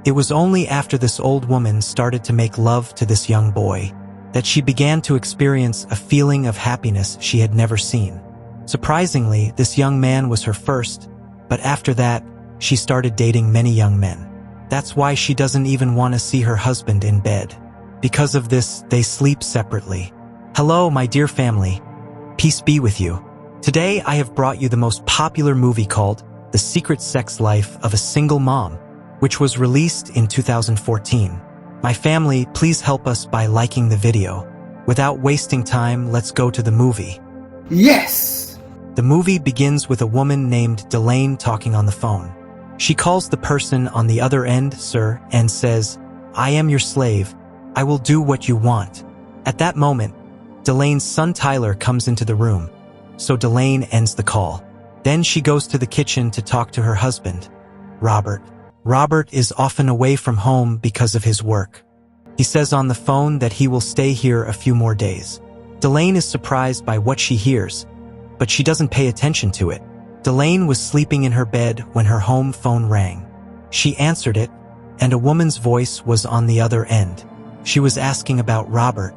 It was only after this old woman started to make love to this young boy that she began to experience a feeling of happiness she had never seen. Surprisingly, this young man was her first, but after that, she started dating many young men. That's why she doesn't even want to see her husband in bed. Because of this, they sleep separately. Hello, my dear family. Peace be with you. Today, I have brought you the most popular movie called The Secret Sex Life of a Single Mom, which was released in 2014. My family, please help us by liking the video. Without wasting time, let's go to the movie. Yes! The movie begins with a woman named Delane talking on the phone. She calls the person on the other end, sir, and says, "I am your slave. I will do what you want." At that moment, Delane's son Tyler comes into the room, so Delane ends the call. Then she goes to the kitchen to talk to her husband, Robert. Robert is often away from home because of his work. He says on the phone that he will stay here a few more days. Delane is surprised by what she hears, but she doesn't pay attention to it. Delane was sleeping in her bed when her home phone rang. She answered it, and a woman's voice was on the other end. She was asking about Robert.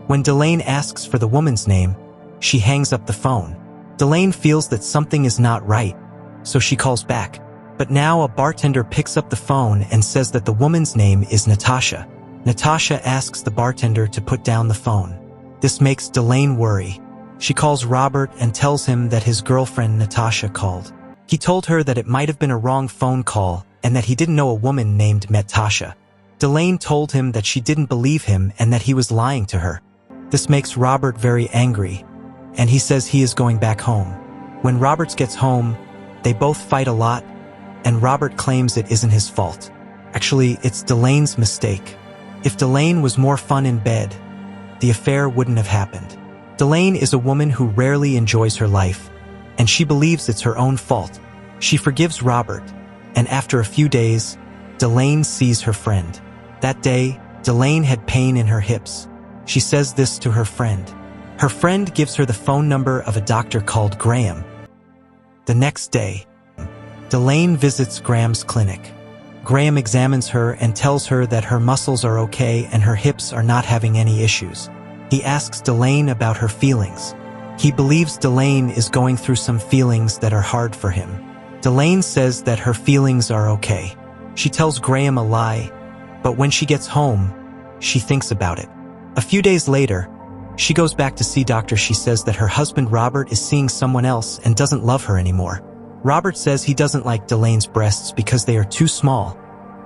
When Delane asks for the woman's name, she hangs up the phone. Delane feels that something is not right, so she calls back. But now a bartender picks up the phone and says that the woman's name is Natasha. Natasha asks the bartender to put down the phone. This makes Delane worry. She calls Robert and tells him that his girlfriend Natasha called. He told her that it might have been a wrong phone call and that he didn't know a woman named Natasha. Delane told him that she didn't believe him and that he was lying to her. This makes Robert very angry, and he says he is going back home. When Robert gets home, they both fight a lot, and Robert claims it isn't his fault. Actually, it's Delane's mistake. If Delane was more fun in bed, the affair wouldn't have happened. Delane is a woman who rarely enjoys her life, and she believes it's her own fault. She forgives Robert, and after a few days, Delane sees her friend. That day, Delane had pain in her hips. She says this to her friend. Her friend gives her the phone number of a doctor called Graham. The next day, Delane visits Graham's clinic. Graham examines her and tells her that her muscles are okay and her hips are not having any issues. He asks Delane about her feelings. He believes Delane is going through some feelings that are hard for him. Delane says that her feelings are okay. She tells Graham a lie, but when she gets home, she thinks about it. A few days later, she goes back to see doctor. She says that her husband Robert is seeing someone else and doesn't love her anymore. Robert says he doesn't like Delane's breasts because they are too small,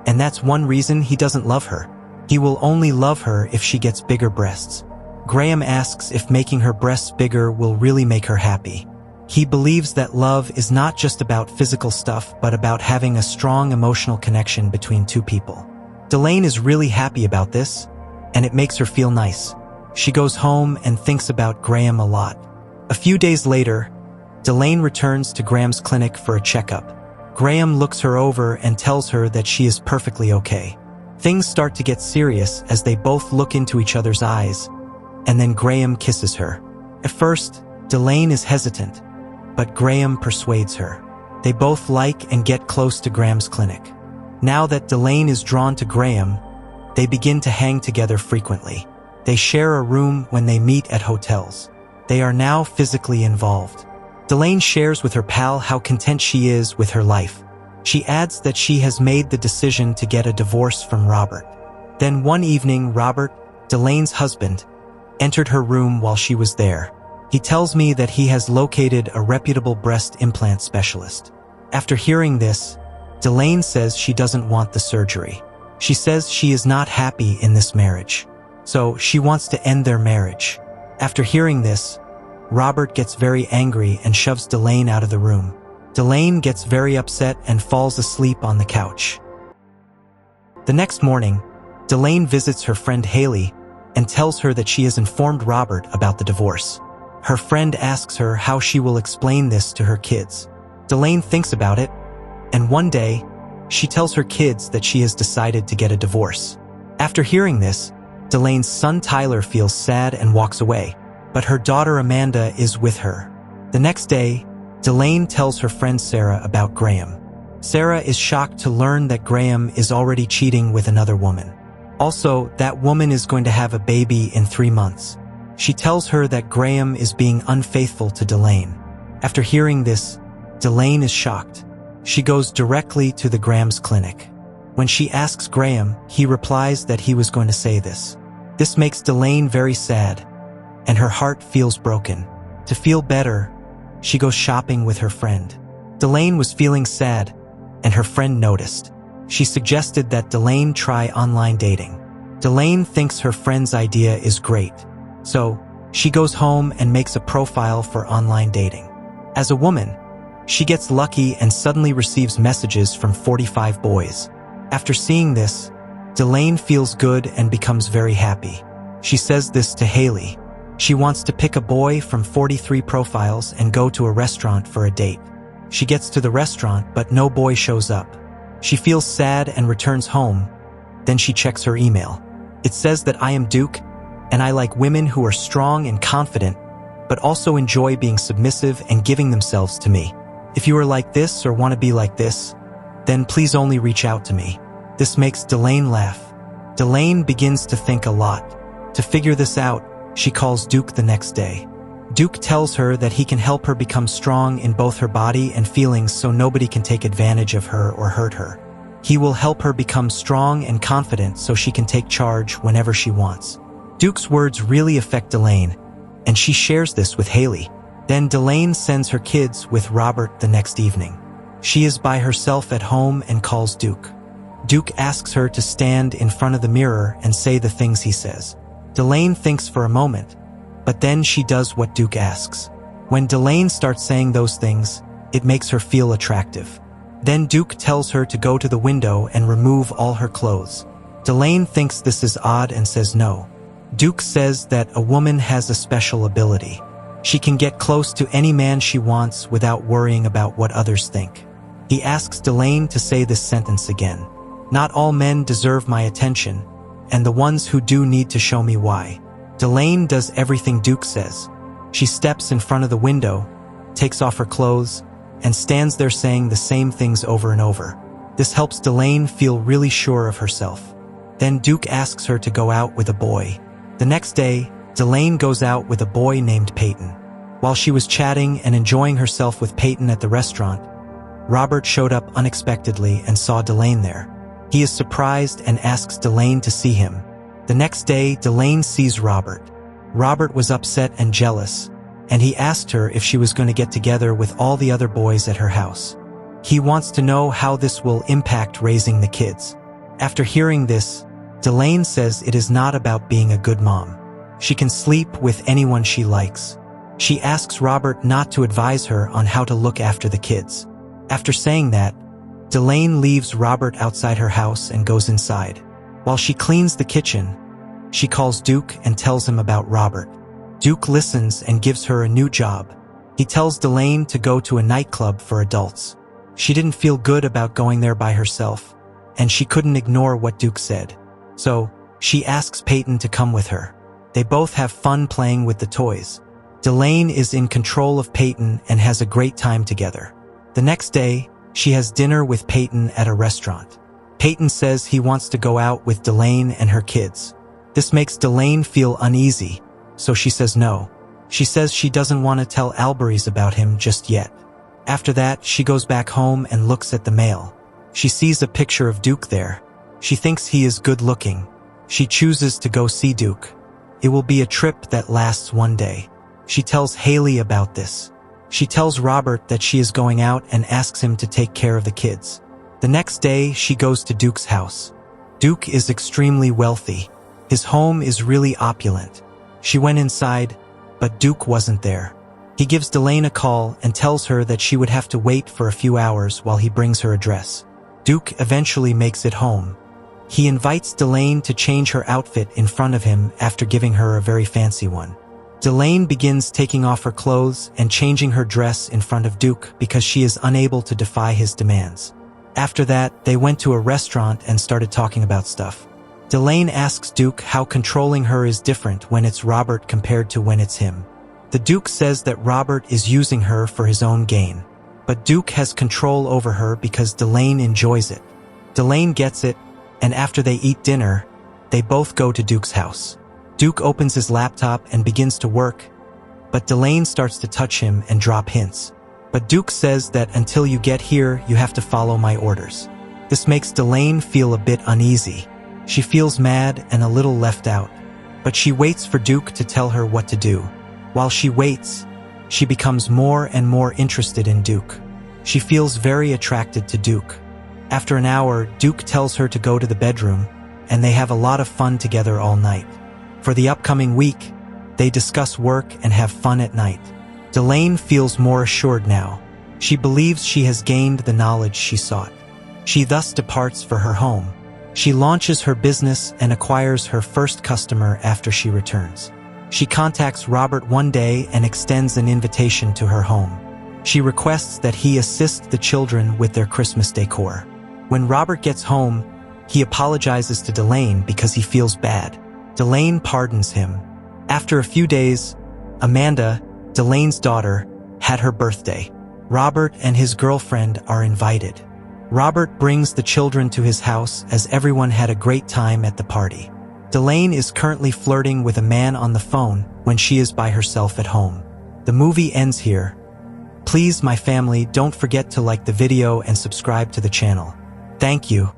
and that's one reason he doesn't love her. He will only love her if she gets bigger breasts. Graham asks if making her breasts bigger will really make her happy. He believes that love is not just about physical stuff, but about having a strong emotional connection between two people. Delane is really happy about this, and it makes her feel nice. She goes home and thinks about Graham a lot. A few days later, Delane returns to Graham's clinic for a checkup. Graham looks her over and tells her that she is perfectly okay. Things start to get serious as they both look into each other's eyes, and then Graham kisses her. At first, Delane is hesitant, but Graham persuades her. They both like and get close to Graham's clinic. Now that Delane is drawn to Graham, they begin to hang together frequently. They share a room when they meet at hotels. They are now physically involved. Delane shares with her pal how content she is with her life. She adds that she has made the decision to get a divorce from Robert. Then one evening, Robert, Delane's husband, entered her room while she was there. He tells me that he has located a reputable breast implant specialist. After hearing this, Delane says she doesn't want the surgery. She says she is not happy in this marriage, so she wants to end their marriage. After hearing this, Robert gets very angry and shoves Delane out of the room. Delane gets very upset and falls asleep on the couch. The next morning, Delane visits her friend Haley and tells her that she has informed Robert about the divorce. Her friend asks her how she will explain this to her kids. Delane thinks about it, and one day, she tells her kids that she has decided to get a divorce. After hearing this, Delane's son Tyler feels sad and walks away, but her daughter Amanda is with her. The next day, Delane tells her friend Sarah about Graham. Sarah is shocked to learn that Graham is already cheating with another woman. Also, that woman is going to have a baby in 3 months. She tells her that Graham is being unfaithful to Delane. After hearing this, Delane is shocked. She goes directly to the Graham's clinic. When she asks Graham, he replies that he was going to say this. This makes Delane very sad, and her heart feels broken. To feel better, she goes shopping with her friend. Delane was feeling sad, and her friend noticed. She suggested that Delane try online dating. Delane thinks her friend's idea is great, so she goes home and makes a profile for online dating. As a woman, she gets lucky and suddenly receives messages from 45 boys. After seeing this, Delane feels good and becomes very happy. She says this to Haley. She wants to pick a boy from 43 profiles and go to a restaurant for a date. She gets to the restaurant, but no boy shows up. She feels sad and returns home. Then she checks her email. It says that I am Duke, and I like women who are strong and confident, but also enjoy being submissive and giving themselves to me. If you are like this or want to be like this, then please only reach out to me. This makes Delane laugh. Delane begins to think a lot. To figure this out, she calls Duke the next day. Duke tells her that he can help her become strong in both her body and feelings so nobody can take advantage of her or hurt her. He will help her become strong and confident so she can take charge whenever she wants. Duke's words really affect Delane, and she shares this with Haley. Then Delane sends her kids with Robert the next evening. She is by herself at home and calls Duke. Duke asks her to stand in front of the mirror and say the things he says. Delane thinks for a moment, but then she does what Duke asks. When Delane starts saying those things, it makes her feel attractive. Then Duke tells her to go to the window and remove all her clothes. Delane thinks this is odd and says no. Duke says that a woman has a special ability. She can get close to any man she wants without worrying about what others think. He asks Delane to say this sentence again. Not all men deserve my attention, and the ones who do need to show me why. Delane does everything Duke says. She steps in front of the window, takes off her clothes, and stands there saying the same things over and over. This helps Delane feel really sure of herself. Then Duke asks her to go out with a boy. The next day, Delane goes out with a boy named Peyton. While she was chatting and enjoying herself with Peyton at the restaurant, Robert showed up unexpectedly and saw Delane there. He is surprised and asks Delane to see him. The next day, Delane sees Robert. Robert was upset and jealous, and he asked her if she was going to get together with all the other boys at her house. He wants to know how this will impact raising the kids. After hearing this, Delane says it is not about being a good mom. She can sleep with anyone she likes. She asks Robert not to advise her on how to look after the kids. After saying that, Delane leaves Robert outside her house and goes inside. While she cleans the kitchen, she calls Duke and tells him about Robert. Duke listens and gives her a new job. He tells Delane to go to a nightclub for adults. She didn't feel good about going there by herself, and she couldn't ignore what Duke said. So, she asks Peyton to come with her. They both have fun playing with the toys. Delane is in control of Peyton and has a great time together. The next day, she has dinner with Peyton at a restaurant. Peyton says he wants to go out with Delane and her kids. This makes Delane feel uneasy, so she says no. She says she doesn't want to tell Alberys about him just yet. After that, she goes back home and looks at the mail. She sees a picture of Duke there. She thinks he is good looking. She chooses to go see Duke. It will be a trip that lasts one day. She tells Haley about this. She tells Robert that she is going out and asks him to take care of the kids. The next day, she goes to Duke's house. Duke is extremely wealthy. His home is really opulent. She went inside, but Duke wasn't there. He gives Delane a call and tells her that she would have to wait for a few hours while he brings her a dress. Duke eventually makes it home. He invites Delane to change her outfit in front of him after giving her a very fancy one. Delane begins taking off her clothes and changing her dress in front of Duke because she is unable to defy his demands. After that, they went to a restaurant and started talking about stuff. Delane asks Duke how controlling her is different when it's Robert compared to when it's him. The Duke says that Robert is using her for his own gain. but Duke has control over her because Delane enjoys it. Delane gets it, and after they eat dinner, they both go to Duke's house. Duke opens his laptop and begins to work, but Delane starts to touch him and drop hints. But Duke says that until you get here, you have to follow my orders. This makes Delane feel a bit uneasy. She feels mad and a little left out, but she waits for Duke to tell her what to do. While she waits, she becomes more and more interested in Duke. She feels very attracted to Duke. After an hour, Duke tells her to go to the bedroom, and they have a lot of fun together all night. For the upcoming week, they discuss work and have fun at night. Delane feels more assured now. She believes she has gained the knowledge she sought. She thus departs for her home. She launches her business and acquires her first customer after she returns. She contacts Robert one day and extends an invitation to her home. She requests that he assist the children with their Christmas decor. When Robert gets home, he apologizes to Delane because he feels bad. Delane pardons him. After a few days, Amanda, Delane's daughter, had her birthday. Robert and his girlfriend are invited. Robert brings the children to his house as everyone had a great time at the party. Delane is currently flirting with a man on the phone when she is by herself at home. The movie ends here. Please, my family, don't forget to like the video and subscribe to the channel. Thank you.